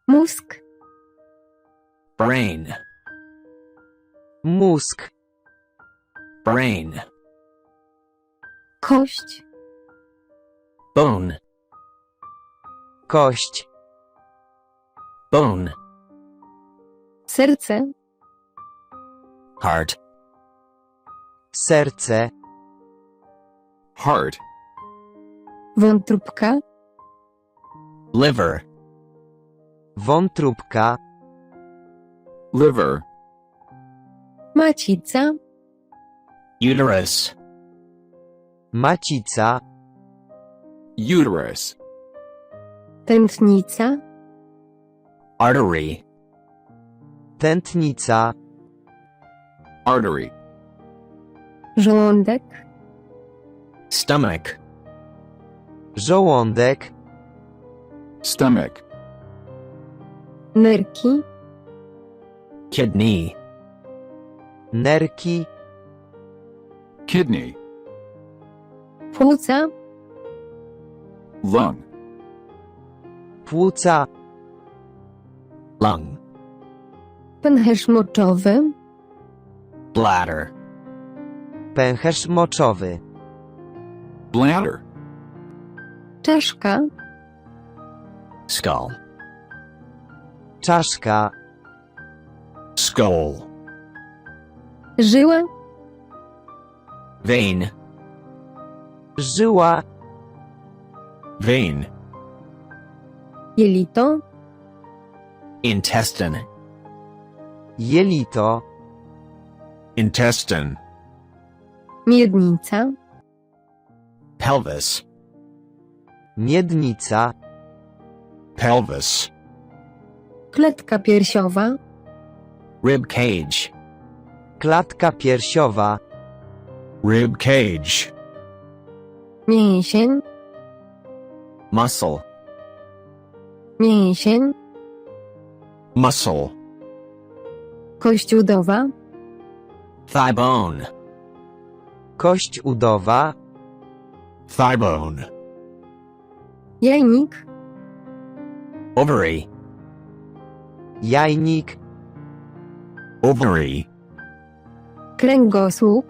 Mózg. Brain. Mózg. Brain. Kość. Bone. Kość. Bone. Serce. Heart. Serce. Heart. Wątróbka. Liver. Wątróbka. Liver. Macica. Uterus. Macica. Uterus. Tętnica. Artery. Tętnica. Artery. Żołądek. Stomach. Żołądek. Stomach. Nerki. Kidney. Nerki. Kidney. Płuca. Lung. Płuca. Lung. Pęcherz moczowy. Bladder. Pęcherz moczowy. Bladder. Czaszka. Skull. Czaszka. Skull. Żyła. Vein. Żyła. Vein. Jelito. Intestine. Jelito. Intestine. Miednica. Pelvis. Miednica. Pelvis. Klatka piersiowa. Rib cage. Klatka piersiowa. Rib cage. Mięsień. Muscle. Mięsień. Muscle. Kość udowa. Thigh bone. Kość udowa. Thigh bone. Jajnik. Ovary. Jajnik. Ovary. Kręgosłup.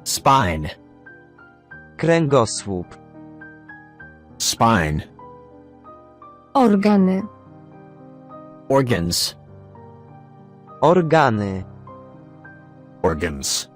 Spine. Kręgosłup. Spine. Organy. Organs. Organy. Organs.